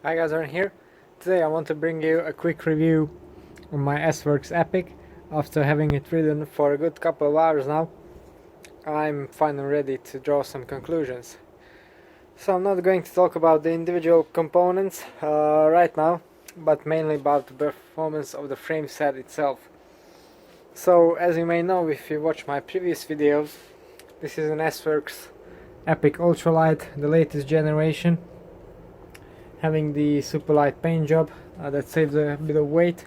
Hi guys, Aaron here. Today I want to bring you a quick review on my S-Works Epic. After having it ridden for a good couple of hours now, I'm finally ready to draw some conclusions. So I'm not going to talk about the individual components right now, but mainly about the performance of the frame set itself. So as you may know if you watch my previous videos, this is an S-Works Epic Ultralight, the latest generation, having the super light paint job that saves a bit of weight.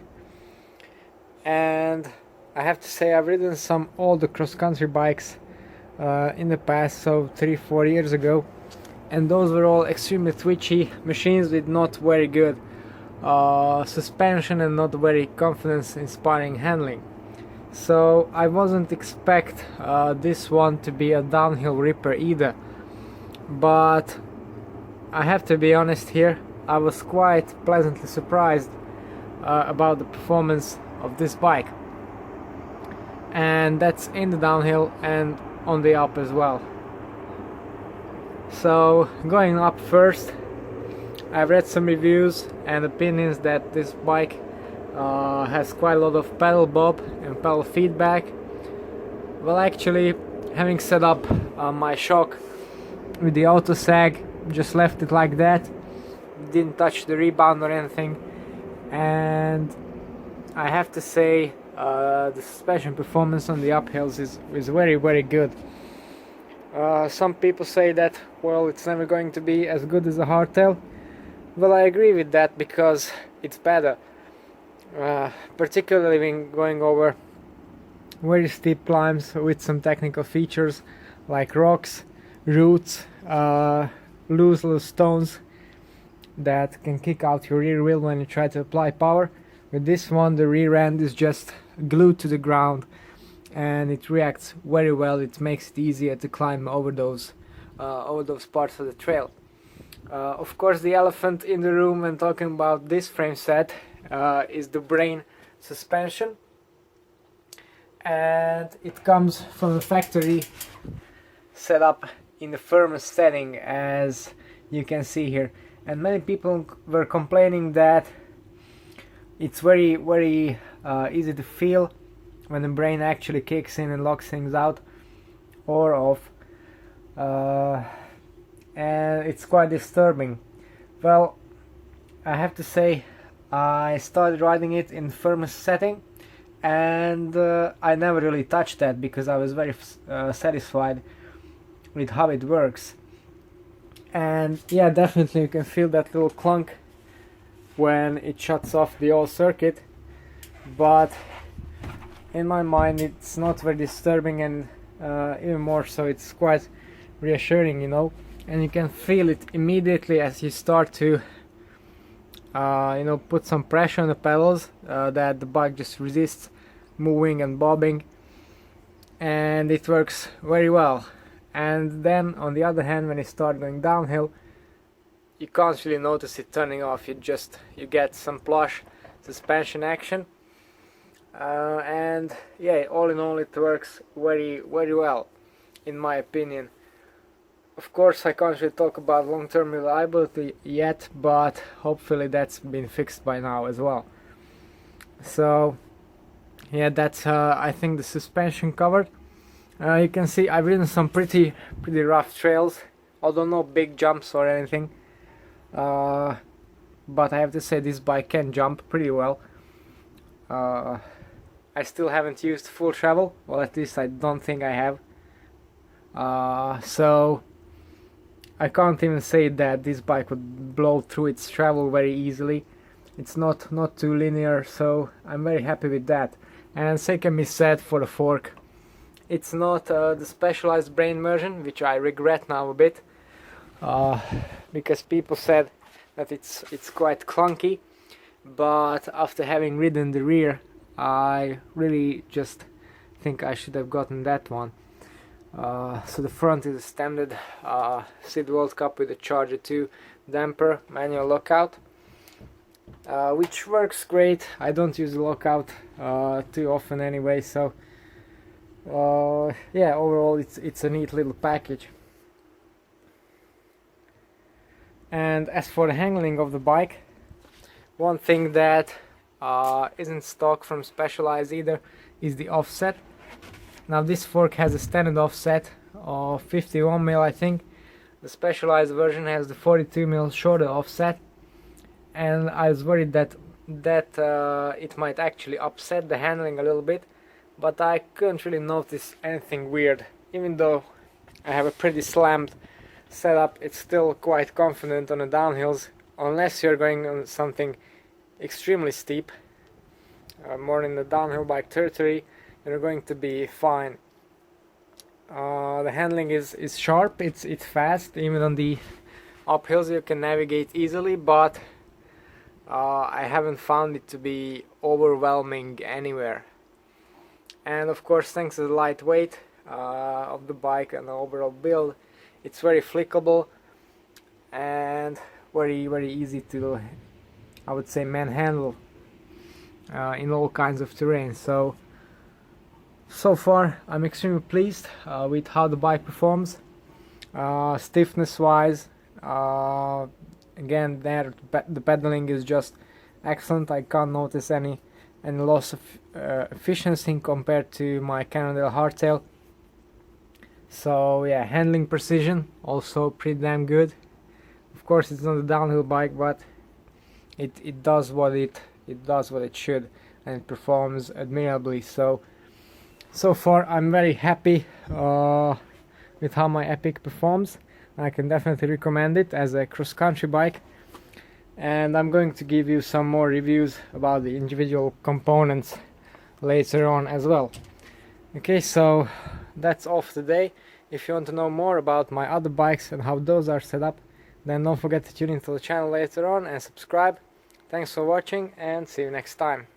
And I have to say I've ridden some older cross-country bikes in the past, so 3-4 years ago, and those were all extremely twitchy machines with not very good suspension and not very confidence inspiring handling. So I wasn't expect this one to be a downhill ripper either, but I have to be honest here, I was quite pleasantly surprised about the performance of this bike, and that's in the downhill and on the up as well. So going up first, I've read some reviews and opinions that this bike has quite a lot of pedal bob and pedal feedback. Well, actually, having set up my shock with the auto sag, just left it like that, didn't touch the rebound or anything, and I have to say the suspension performance on the uphills is very good. Some people say that, well, it's never going to be as good as a hardtail. Well, I agree with that because it's better, particularly when going over very steep climbs with some technical features like rocks, roots, loose little stones that can kick out your rear wheel when you try to apply power. With this one, the rear end is just glued to the ground and it reacts very well. It makes it easier to climb over those parts of the trail. Of course, the elephant in the room when talking about this frame set is the brain suspension, and it comes from the factory set up in the firmest setting, as you can see here. And many people were complaining that it's very easy to feel when the brain actually kicks in and locks things out or off, and it's quite disturbing. Well, I have to say I started riding it in firmest setting, and I never really touched that because I was very satisfied with how it works. And yeah, definitely you can feel that little clunk when it shuts off the old circuit, but in my mind it's not very disturbing, and even more so it's quite reassuring, you know. And you can feel it immediately as you start to put some pressure on the pedals, that the bike just resists moving and bobbing, and it works very well. And then on the other hand, when you start going downhill, you can't really notice it turning off. You get some Plush suspension action, and yeah, all in all it works very well in my opinion. Of course, I can't really talk about long-term reliability yet, but hopefully that's been fixed by now as well. So yeah, that's I think the suspension covered. You can see I've ridden some pretty rough trails, although no big jumps or anything, but I have to say this bike can jump pretty well. I still haven't used full travel, well, at least I don't think I have, so I can't even say that this bike would blow through its travel very easily. It's not too linear, so I'm very happy with that. And same can be said for the fork. It's not the specialized brain version, which I regret now a bit, because people said that it's quite clunky, but after having ridden the rear, I really just think I should have gotten that one. So the front is a standard Sid World Cup with a Charger 2 damper manual lockout, which works great. I don't use the lockout too often anyway, so yeah, overall it's a neat little package. And as for the handling of the bike, one thing that isn't stock from Specialized either is the offset. Now this fork has a standard offset of 51mm, I think. The Specialized version has the 42mm shorter offset, and I was worried that it might actually upset the handling a little bit, but I couldn't really notice anything weird. Even though I have a pretty slammed setup, it's still quite confident on the downhills, unless you're going on something extremely steep, more in the downhill bike territory. You're going to be fine. The handling is sharp, it's fast. Even on the uphills you can navigate easily, but I haven't found it to be overwhelming anywhere. And of course, thanks to the lightweight of the bike and the overall build, it's very flickable and very easy to, I would say, manhandle in all kinds of terrain. So far I'm extremely pleased with how the bike performs. Stiffness wise, again, the pedaling is just excellent. I can't notice any loss of efficiency compared to my Cannondale hardtail. So yeah, handling precision also pretty damn good. Of course, it's not a downhill bike, but it does what it should, and it performs admirably. So far I'm very happy with how my Epic performs. I can definitely recommend it as a cross-country bike, and I'm going to give you some more reviews about the individual components later on as well. Okay, so that's all for today. If you want to know more about my other bikes and how those are set up, then don't forget to tune into the channel later on and subscribe. Thanks for watching, and see you next time.